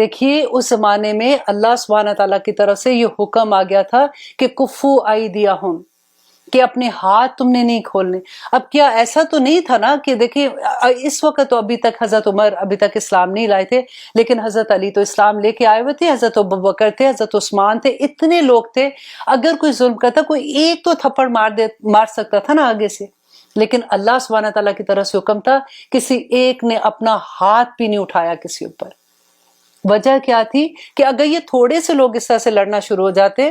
دیکھیے اس زمانے میں اللہ سبحانہ تعالیٰ کی طرف سے یہ حکم آ گیا تھا کہ کفو ایدیہم، کہ اپنے ہاتھ تم نے نہیں کھولنے۔ اب کیا ایسا تو نہیں تھا نا کہ دیکھیں اس وقت تو ابھی تک حضرت عمر ابھی تک اسلام نہیں لائے تھے، لیکن حضرت علی تو اسلام لے کے آئے ہوئے تھے، حضرت ابوبکر تھے، حضرت عثمان تھے، اتنے لوگ تھے، اگر کوئی ظلم کرتا کوئی ایک تو تھپڑ مار سکتا تھا نا آگے سے، لیکن اللہ سبحانہ تعالیٰ کی طرف سے حکم تھا کسی ایک نے اپنا ہاتھ بھی نہیں اٹھایا کسی اوپر۔ وجہ کیا تھی کہ اگر یہ تھوڑے سے لوگ اس طرح سے لڑنا شروع ہو جاتے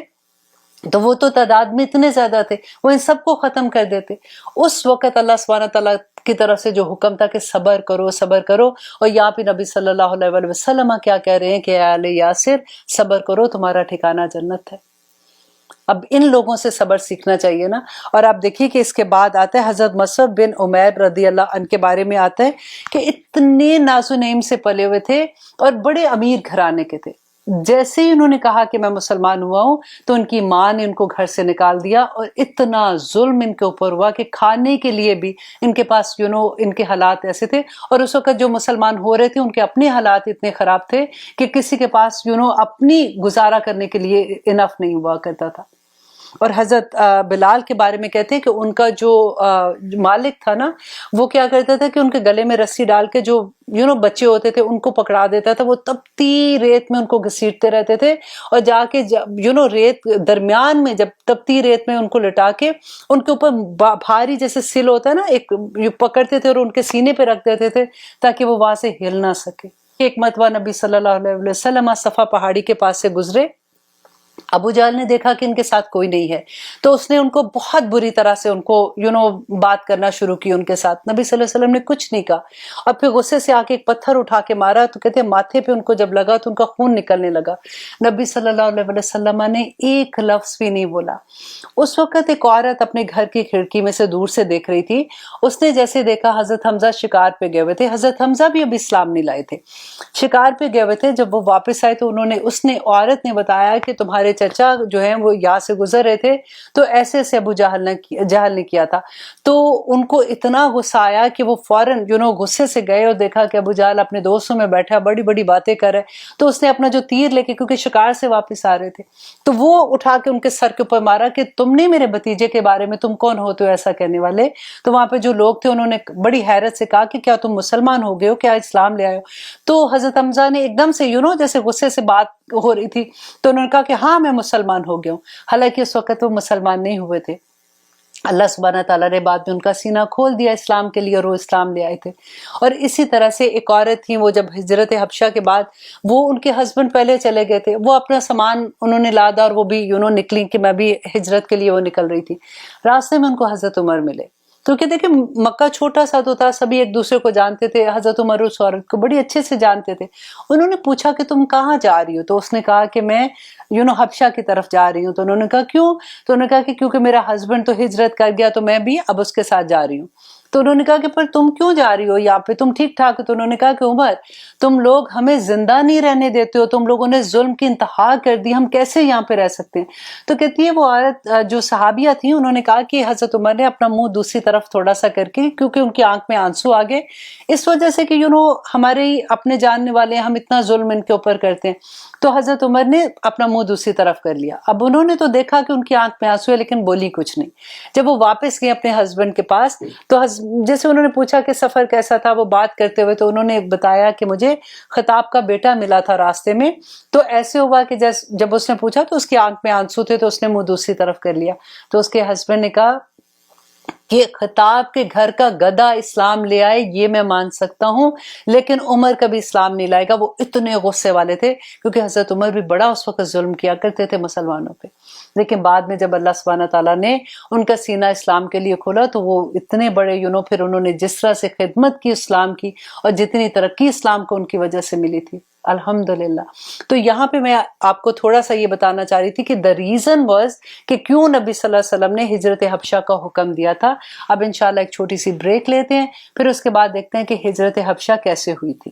تو وہ تو تعداد میں اتنے زیادہ تھے، وہ ان سب کو ختم کر دیتے۔ اس وقت اللہ سبحانہ تعالیٰ کی طرف سے جو حکم تھا کہ صبر کرو صبر کرو، اور یہاں پہ نبی صلی اللہ علیہ وآلہ وسلم کیا کہہ رہے ہیں کہ اے آل یاسر صبر کرو، تمہارا ٹھکانہ جنت ہے۔ اب ان لوگوں سے صبر سیکھنا چاہیے نا۔ اور آپ دیکھیے کہ اس کے بعد آتا ہے حضرت مصعب بن عمیر رضی اللہ عنہ کے بارے میں آتا ہے کہ اتنے ناز و نعیم سے پلے ہوئے تھے اور بڑے امیر گھرانے کے تھے۔ جیسے ہی انہوں نے کہا کہ میں مسلمان ہوا ہوں تو ان کی ماں نے ان کو گھر سے نکال دیا، اور اتنا ظلم ان کے اوپر ہوا کہ کھانے کے لیے بھی ان کے پاس ان کے حالات ایسے تھے، اور اس وقت جو مسلمان ہو رہے تھے ان کے اپنے حالات اتنے خراب تھے کہ کسی کے پاس اپنی گزارا کرنے کے لیے انف نہیں ہوا کرتا تھا۔ اور حضرت بلال کے بارے میں کہتے ہیں کہ ان کا جو مالک تھا نا، وہ کیا کرتا تھا کہ ان کے گلے میں رسی ڈال کے جو بچے ہوتے تھے ان کو پکڑا دیتا تھا، وہ تپتی ریت میں ان کو گھسیٹتے رہتے تھے، اور جا کے ریت درمیان میں جب تپتی ریت میں ان کو لٹا کے ان کے اوپر بھاری جیسے سل ہوتا ہے نا ایک پکڑتے تھے اور ان کے سینے پہ رکھ دیتے تھے تاکہ وہ وہاں سے ہل نہ سکے۔ ایک مرتبہ نبی صلی اللہ علیہ وسلم صفا پہاڑی کے پاس سے گزرے، ابو جہل نے دیکھا کہ ان کے ساتھ کوئی نہیں ہے تو اس نے ان کو بہت بری طرح سے ان کو بات کرنا شروع کی ان کے ساتھ۔ نبی صلی اللہ علیہ وسلم نے کچھ نہیں کہا، اور پھر غصے سے آ کے ایک پتھر اٹھا کے مارا تو کہتے ہیں ماتھے پہ ان کو جب لگا تو ان کا خون نکلنے لگا۔ نبی صلی اللہ علیہ وسلم نے ایک لفظ بھی نہیں بولا۔ اس وقت ایک عورت اپنے گھر کی کھڑکی میں سے دور سے دیکھ رہی تھی، اس نے جیسے دیکھا حضرت حمزہ شکار پہ گئے ہوئے تھے، حضرت حمزہ بھی ابھی اسلام نہیں لائے تھے، شکار پہ گئے ہوئے تھے۔ جب وہ واپس آئے تو عورت نے بتایا کہ تمہارے چچا جو ہیں وہ یہاں سے گزر رہے تھے تو ایسے ایسے ابو جہل نے کیا تھا۔ تو ان کو اتنا غصہ آیا کہ وہ فوراً غصے سے گئے اور دیکھا کہ ابو جہل اپنے دوستوں میں بیٹھا بڑی بڑی باتیں کر رہے، تو اس نے اپنا جو تیر لے کے، کیونکہ شکار سے واپس آ رہے تھے، تو وہ اٹھا کے ان کے سر کے اوپر مارا کہ تم نے میرے بھتیجے کے بارے میں تم کون ہوتے ہو ایسا کہنے والے۔ تو وہاں پہ جو لوگ تھے انہوں نے بڑی حیرت سے کہا کہ کیا تم مسلمان ہو گئے ہو، کیا اسلام لے آئے ہو؟ تو حضرت حمزہ نے ایک دم سے جیسے غصے سے بات ہو رہی تھی تو انہوں نے کہا کہ ہاں میں مسلمان ہو گیا ہوں، حالانکہ اس وقت وہ مسلمان نہیں ہوئے تھے۔ اللہ سبحانہ تعالیٰ نے بعد میں ان کا سینہ کھول دیا اسلام کے لیے اور وہ اسلام لے آئے تھے۔ اور اسی طرح سے ایک عورت تھی، وہ جب ہجرت حبشہ کے بعد وہ ان کے ہسبینڈ پہلے چلے گئے تھے، وہ اپنا سامان انہوں نے لادا اور وہ بھی نکلی کہ میں بھی ہجرت کے لیے وہ نکل رہی تھی۔ راستے میں ان کو حضرت عمر ملے، تو کہ دیکھیں مکہ چھوٹا سا تو تھا، سبھی ایک دوسرے کو جانتے تھے، حضرت عمر اس عورت کو بڑی اچھے سے جانتے تھے۔ انہوں نے پوچھا کہ تم کہاں جا رہی ہو؟ تو اس نے کہا کہ میں حبشہ کی طرف جا رہی ہوں۔ تو انہوں نے کہا کیوں؟ تو انہوں نے کہا کہ کیونکہ میرا ہسبینڈ تو ہجرت کر گیا تو میں بھی اب اس کے ساتھ جا رہی ہوں۔ تو انہوں نے کہا کہ پر تم کیوں جا رہی ہو یہاں پہ، تم ٹھیک ٹھاک ہو؟ تو انہوں نے کہا کہ عمر تم لوگ ہمیں زندہ نہیں رہنے دیتے ہو، تم لوگوں نے ظلم کی انتہا کر دی، ہم کیسے یہاں پہ رہ سکتے ہیں؟ تو کہتی ہے وہ عورت جو صحابیہ تھیں، انہوں نے کہا کہ حضرت عمر نے اپنا منہ دوسری طرف تھوڑا سا کر کے، کیونکہ ان کی آنکھ میں آنسو آ گئے اس وجہ سے کہ ہمارے اپنے جاننے والے ہم اتنا ظلم ان کے اوپر کرتے ہیں، تو حضرت عمر نے اپنا منہ دوسری طرف کر لیا۔ اب انہوں نے تو دیکھا کہ ان کی آنکھ میں آنسو ہے لیکن بولی کچھ نہیں۔ جب وہ واپس گئے اپنے ہسبینڈ کے پاس تو جیسے انہوں نے پوچھا کہ سفر کیسا تھا، وہ بات کرتے ہوئے تو انہوں نے بتایا کہ مجھے خطاب کا بیٹا ملا تھا راستے میں، تو ایسے ہوا کہ جب اس نے پوچھا تو اس کی آنکھ میں آنسو تھے تو اس نے منہ دوسری طرف کر لیا۔ تو اس کے ہسبینڈ نے کہا کہ خطاب کے گھر کا گدھا اسلام لے آئے یہ میں مان سکتا ہوں، لیکن عمر کبھی اسلام نہیں لائے گا۔ وہ اتنے غصے والے تھے کیونکہ حضرت عمر بھی بڑا اس وقت ظلم کیا کرتے تھے مسلمانوں پہ، لیکن بعد میں جب اللہ سبحانہ تعالیٰ نے ان کا سینہ اسلام کے لیے کھولا تو وہ اتنے بڑے پھر انہوں نے جس طرح سے خدمت کی اسلام کی اور جتنی ترقی اسلام کو ان کی وجہ سے ملی تھی، الحمدللہ۔ تو یہاں پہ میں آپ کو تھوڑا سا یہ بتانا چاہ رہی تھی کہ the reason was کہ کیوں نبی صلی اللہ علیہ وسلم نے ہجرت حبشہ کا حکم دیا تھا۔ اب انشاءاللہ ایک چھوٹی سی بریک لیتے ہیں، پھر اس کے بعد دیکھتے ہیں کہ ہجرت حبشہ کیسے ہوئی تھی۔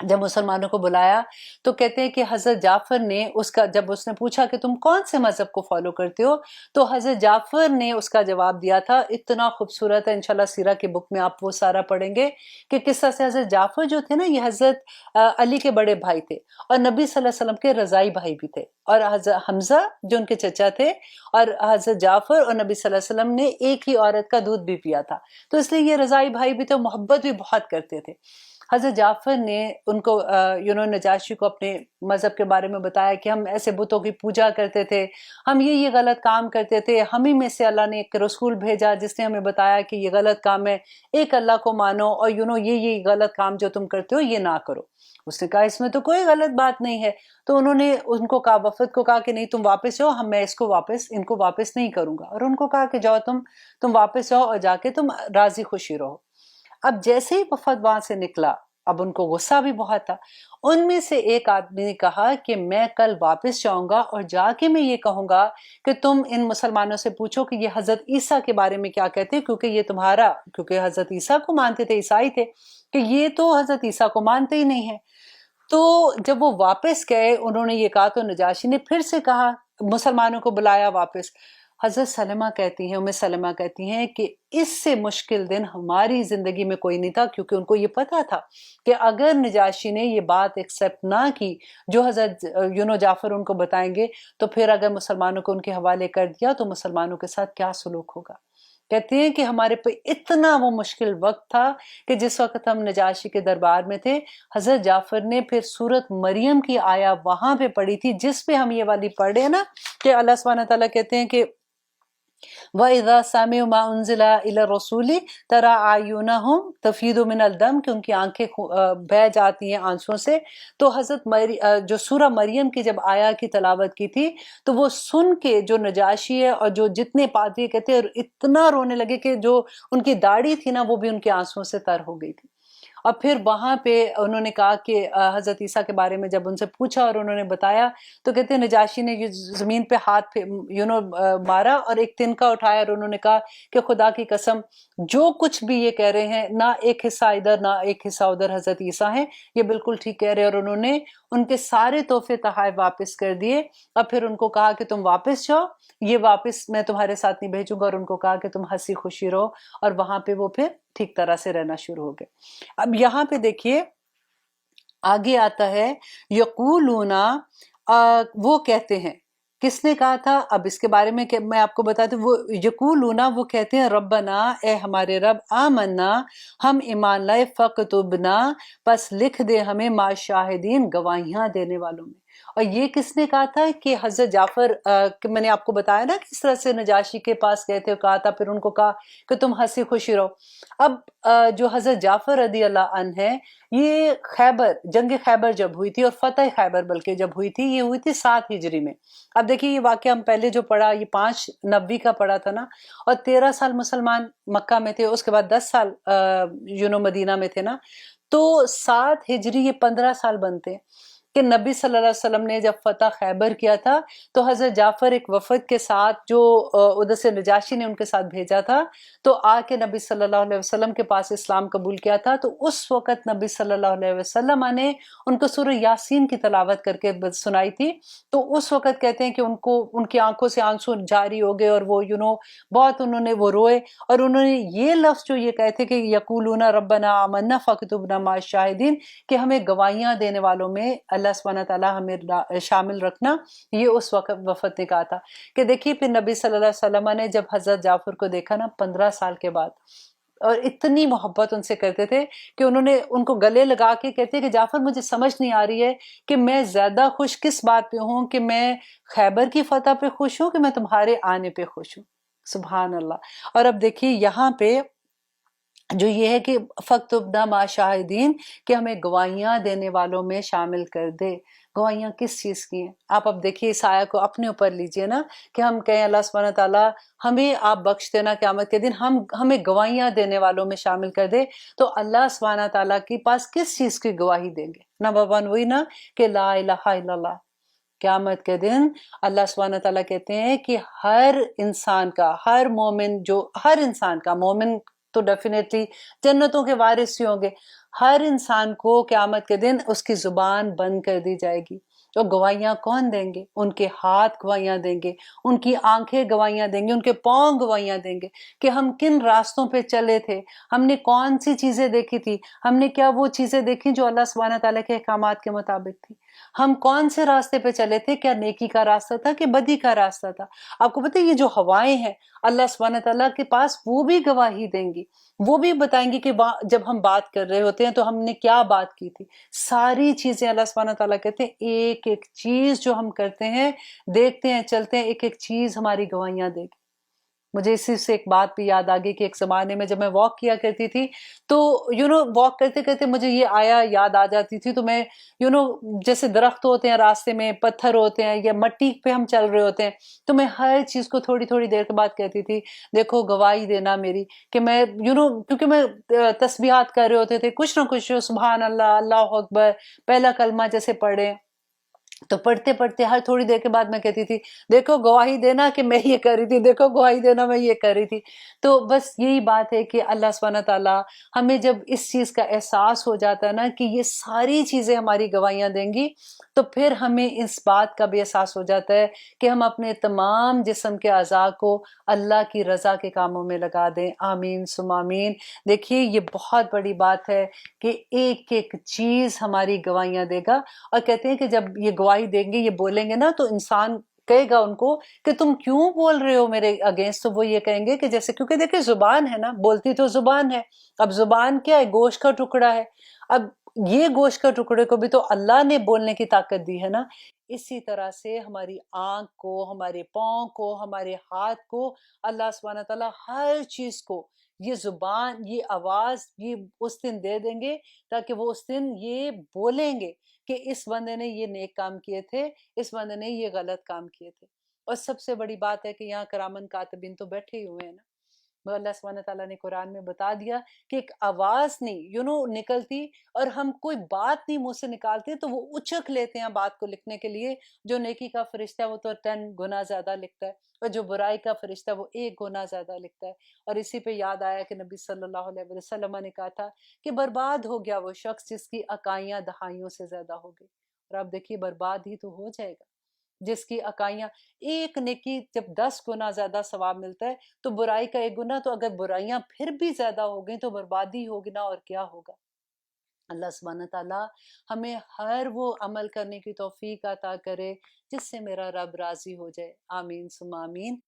جب مسلمانوں کو بلایا تو کہتے ہیں کہ حضرت جعفر نے جب اس نے پوچھا کہ تم کون سے مذہب کو فالو کرتے ہو، تو حضرت جعفر نے اس کا جواب دیا تھا، اتنا خوبصورت ہے، انشاءاللہ سیرہ کی بک میں آپ وہ سارا پڑھیں گے کہ کس طرح سے حضرت جعفر جو تھے نا، یہ حضرت علی کے بڑے بھائی تھے اور نبی صلی اللہ علیہ وسلم کے رضائی بھائی بھی تھے، اور حضرت حمزہ جو ان کے چچا تھے، اور حضرت جعفر اور نبی صلی اللہ علیہ وسلم نے ایک ہی عورت کا دودھ بھی پیا تھا، تو اس لیے یہ رضائی بھائی بھی تھے، محبت بھی بہت کرتے تھے۔ حضرت جعفر نے ان کو نجاشی کو اپنے مذہب کے بارے میں بتایا کہ ہم ایسے بتوں کی پوجا کرتے تھے، ہم یہ غلط کام کرتے تھے، ہم ہی میں سے اللہ نے ایک رسول بھیجا جس نے ہمیں بتایا کہ یہ غلط کام ہے، ایک اللہ کو مانو، اور یہ غلط کام جو تم کرتے ہو یہ نہ کرو۔ اس نے کہا اس میں تو کوئی غلط بات نہیں ہے، تو انہوں نے ان کو کہا، وفد کو کہا کہ نہیں تم واپس جاؤ، میں ان کو واپس نہیں کروں گا، اور ان کو کہا کہ جاؤ تم واپس جاؤ اور جا کے تم راضی خوشی رہو۔ اب جیسے ہی وفد وہاں سے نکلا، اب ان کو غصہ بھی بہت تھا، ان میں سے ایک آدمی نے کہا کہ میں کل واپس جاؤں گا اور جا کے میں یہ کہوں گا کہ تم ان مسلمانوں سے پوچھو کہ یہ حضرت عیسیٰ کے بارے میں کیا کہتے ہیں، کیونکہ حضرت عیسیٰ کو مانتے تھے، عیسائی تھے، کہ یہ تو حضرت عیسیٰ کو مانتے ہی نہیں ہیں۔ تو جب وہ واپس گئے، انہوں نے یہ کہا تو نجاشی نے پھر سے کہا، مسلمانوں کو بلایا واپس۔ حضرت ام سلمہ کہتی ہیں کہ اس سے مشکل دن ہماری زندگی میں کوئی نہیں تھا، کیونکہ ان کو یہ پتا تھا کہ اگر نجاشی نے یہ بات ایکسپٹ نہ کی جو حضرت جعفر ان کو بتائیں گے، تو پھر اگر مسلمانوں کو ان کے حوالے کر دیا تو مسلمانوں کے ساتھ کیا سلوک ہوگا۔ کہتے ہیں کہ ہمارے پہ اتنا وہ مشکل وقت تھا کہ جس وقت ہم نجاشی کے دربار میں تھے، حضرت جعفر نے پھر سورت مریم کی آیا وہاں پہ پڑھی تھی، جس پہ ہم یہ والی پڑھ رہے ہیں نا، کہ اللہ سبحانہ تعالیٰ کہتے ہیں کہ وَإِذَا سَمِعُوا مَا أُنزِلَ إِلَى الرَّسُولِ تَرَىٰ أَعْيُنَهُمْ تَفِيضُ مِنَ الدَّمْ، کہ ان کی آنکھیں بہہ جاتی ہیں آنسوں سے۔ تو حضرت جو سورہ مریم کی جب آیا کی تلاوت کی تھی، تو وہ سن کے جو نجاشی ہے اور جو جتنے پادری کہتے ہیں اتنا رونے لگے کہ جو ان کی داڑھی تھی نا وہ بھی ان کے آنسوں سے تر ہو گئی تھی۔ اور پھر وہاں پہ انہوں نے کہا کہ حضرت عیسیٰ کے بارے میں جب ان سے پوچھا اور انہوں نے بتایا، تو کہتے ہیں نجاشی نے زمین پہ ہاتھ مارا اور ایک تنکا اٹھایا، اور انہوں نے کہا کہ خدا کی قسم جو کچھ بھی یہ کہہ رہے ہیں، نہ ایک حصہ ادھر نہ ایک حصہ ادھر حضرت عیسیٰ ہیں، یہ بالکل ٹھیک کہہ رہے ہیں۔ اور انہوں نے ان کے سارے تحفے تحائف واپس کر دیے، اور پھر ان کو کہا کہ تم واپس جاؤ، یہ واپس میں تمہارے ساتھ نہیں بھیجوں گا، اور ان کو کہا کہ تم ہنسی خوشی رہو، اور وہاں پہ وہ پھر ٹھیک طرح سے رہنا شروع ہو گئے۔ اب یہاں پہ دیکھیے آگے آتا ہے یقولون، وہ کہتے ہیں، کس نے کہا تھا؟ اب اس کے بارے میں میں آپ کو بتاتی ہوں۔ وہ یقولون، وہ کہتے ہیں ربنا، اے ہمارے رب، آمنا، ہم ایمان لائے، فاکتبنا، پس لکھ دے ہمیں مع شاہدین، گواہیاں دینے والوں میں۔ اور یہ کس نے کہا تھا؟ کہ حضرت جعفر، کہ میں نے آپ کو بتایا نا کس طرح سے نجاشی کے پاس گئے تھے اور کہا تھا، پھر ان کو کہا کہ تم ہنسی خوشی رہو۔ اب جو حضرت جعفر رضی اللہ عنہ ہے، یہ جنگ خیبر جب ہوئی تھی، اور فتح خیبر بلکہ جب ہوئی تھی، یہ ہوئی تھی 7 ہجری میں۔ اب دیکھیے یہ واقعہ ہم پہلے جو پڑھا، یہ 590 کا پڑھا تھا نا، اور 13 سال مسلمان مکہ میں تھے، اس کے بعد 10 سال مدینہ میں تھے نا، تو 7 ہجری یہ 15 سال بنتے ہیں کہ نبی صلی اللہ علیہ وسلم نے جب فتح خیبر کیا تھا، تو حضرت جعفر ایک وفد کے ساتھ، جو ادھر سے نجاشی نے ان کے ساتھ بھیجا تھا، تو آ کے نبی صلی اللہ علیہ وسلم کے پاس اسلام قبول کیا تھا۔ تو اس وقت نبی صلی اللہ علیہ وسلم نے ان کو سورہ یاسین کی تلاوت کر کے سنائی تھی۔ تو اس وقت کہتے ہیں کہ ان کی آنکھوں سے آنسو جاری ہو گئے، اور وہ بہت انہوں نے وہ روئے، اور انہوں نے یہ لفظ جو یہ کہے تھے کہ یقولون ربنا آمنا فاکتبنا مع الشاہدین، کہ ہمیں گواہیاں دینے والوں میں اللہ سبحانہ تعالیٰ ہمیں شامل رکھنا، یہ اس وقت وفد نے کہا تھا۔ کہ دیکھیے پھر نبی صلی اللہ علیہ وسلم نے جب حضرت جعفر کو دیکھا نا 15 سال کے بعد، اور اتنی محبت ان سے کرتے تھے کہ انہوں نے ان کو گلے لگا کے کہتے کہ جعفر مجھے سمجھ نہیں آ رہی ہے کہ میں زیادہ خوش کس بات پہ ہوں، کہ میں خیبر کی فتح پہ خوش ہوں کہ میں تمہارے آنے پہ خوش ہوں۔ سبحان اللہ۔ اور اب دیکھیے یہاں پہ جو یہ ہے کہ فَاكْتُبْنَا مَعَ شَاہِدِينَ، کہ ہمیں گواہیاں دینے والوں میں شامل کر دے۔ گواہیاں کس چیز کی ہیں؟ آپ اب دیکھیے اس آیت کو اپنے اوپر لیجئے نا، کہ ہم کہیں اللہ سبحانہ تعالیٰ ہمیں آپ بخش دینا قیامت کے دن، ہمیں گواہیاں دینے والوں میں شامل کر دے، تو اللہ سبحانہ تعالیٰ کے پاس کس چیز کی گواہی دیں گے؟ نمبر 1 وہی نا کہ لا الہ الا اللہ۔ قیامت کے دن اللہ سبحانہ تعالیٰ کہتے ہیں کہ ہر انسان کا، ہر مومن، جو ہر انسان کا، مومن تو ڈیفینیٹلی جنتوں کے وارث ہی ہوں گے، ہر انسان کو قیامت کے دن اس کی زبان بند کر دی جائے گی. تو گواہیاں کون دیں گے؟ ان کے ہاتھ گواہیاں دیں گے، ان کی آنکھیں گواہیاں دیں گے، ان کے پاؤں گواہیاں دیں گے کہ ہم کن راستوں پہ چلے تھے، ہم نے کون سی چیزیں دیکھی تھی، ہم نے کیا وہ چیزیں دیکھی جو اللہ سبحانہ تعالیٰ کے احکامات کے مطابق تھی، ہم کون سے راستے پہ چلے تھے، کیا نیکی کا راستہ تھا کہ بدی کا راستہ تھا. آپ کو پتہ ہے یہ جو ہوائیں ہیں اللہ سبحانہ تعالیٰ کے پاس وہ بھی گواہی دیں گی، وہ بھی بتائیں گی کہ جب ہم بات کر رہے ہوتے ہیں تو ہم نے کیا بات کی تھی. ساری چیزیں اللہ سبحانہ تعالیٰ کہتے ہیں ایک ایک چیز جو ہم کرتے ہیں، دیکھتے ہیں، چلتے ہیں، ایک ایک چیز ہماری گواہیاں دے گی. مجھے اسی سے ایک بات بھی یاد آ گئی کہ ایک زمانے میں جب میں واک کیا کرتی تھی تو واک کرتے کرتے مجھے یہ آیا یاد آ جاتی تھی. تو میں جیسے درخت ہوتے ہیں راستے میں، پتھر ہوتے ہیں یا مٹی پہ ہم چل رہے ہوتے ہیں، تو میں ہر چیز کو تھوڑی تھوڑی دیر کے بعد کہتی تھی دیکھو گواہی دینا میری کہ میں کیونکہ میں تسبیحات کر رہے ہوتے تھے، کچھ نہ کچھ سبحان اللہ، اللہ اکبر، پہلا کلمہ جیسے پڑھے، تو پڑھتے پڑھتے ہر تھوڑی دیر کے بعد میں کہتی تھی دیکھو گواہی دینا کہ میں یہ کر رہی تھی، دیکھو گواہی دینا میں یہ کر رہی تھی. تو بس یہی بات ہے کہ اللہ سبحانہ تعالیٰ ہمیں جب اس چیز کا احساس ہو جاتا ہے نا کہ یہ ساری چیزیں ہماری گواہیاں دیں گی، تو پھر ہمیں اس بات کا بھی احساس ہو جاتا ہے کہ ہم اپنے تمام جسم کے اعضاء کو اللہ کی رضا کے کاموں میں لگا دیں. آمین ثم آمین. دیکھیے یہ بہت بڑی بات ہے کہ ایک ایک چیز ہماری گواہیاں دے گا. اور کہتے ہیں کہ جب یہ گواہی دیں گے، یہ بولیں گے نا، تو انسان کہے گا ان کو کہ تم کیوں بول رہے ہو میرے اگینسٹ. تو وہ یہ کہیں گے کہ جیسے، کیونکہ دیکھیں زبان ہے نا، بولتی تو زبان ہے. اب زبان کیا ہے؟ گوشت کا ٹکڑا ہے. اب یہ گوشت کا ٹکڑے کو بھی تو اللہ نے بولنے کی طاقت دی ہے نا. اسی طرح سے ہماری آنکھ کو، ہمارے پاؤں کو، ہمارے ہاتھ کو اللہ سبحانہ تعالیٰ ہر چیز کو یہ زبان، یہ آواز، یہ اس دن دے دیں گے تاکہ وہ اس دن یہ بولیں گے کہ اس بندے نے یہ نیک کام کیے تھے، اس بندے نے یہ غلط کام کیے تھے. اور سب سے بڑی بات ہے کہ یہاں کرامن کاتبین تو بیٹھے ہی ہوئے ہیں نا. اللہ سبحانہ تعالیٰ نے قرآن میں بتا دیا کہ ایک آواز نہیں نکلتی، اور ہم کوئی بات نہیں منہ سے نکالتے تو وہ اچک لیتے ہیں بات کو لکھنے کے لیے. جو نیکی کا فرشتہ ہے وہ تو 10 گنا زیادہ لکھتا ہے، اور جو برائی کا فرشتہ وہ 1 گنا زیادہ لکھتا ہے. اور اسی پہ یاد آیا کہ نبی صلی اللہ علیہ وسلم نے کہا تھا کہ برباد ہو گیا وہ شخص جس کی اکائیاں دہائیوں سے زیادہ ہو گئی. اور آپ دیکھیے برباد ہی تو ہو جائے گا جس کی اکائیاں. ایک نیکی جب 10 گنا زیادہ ثواب ملتا ہے تو برائی کا 1 گنا، تو اگر برائیاں پھر بھی زیادہ ہو گئیں تو بربادی ہوگی نا، اور کیا ہوگا. اللہ سبحانہ تعالیٰ ہمیں ہر وہ عمل کرنے کی توفیق عطا کرے جس سے میرا رب راضی ہو جائے. آمین ثم آمین.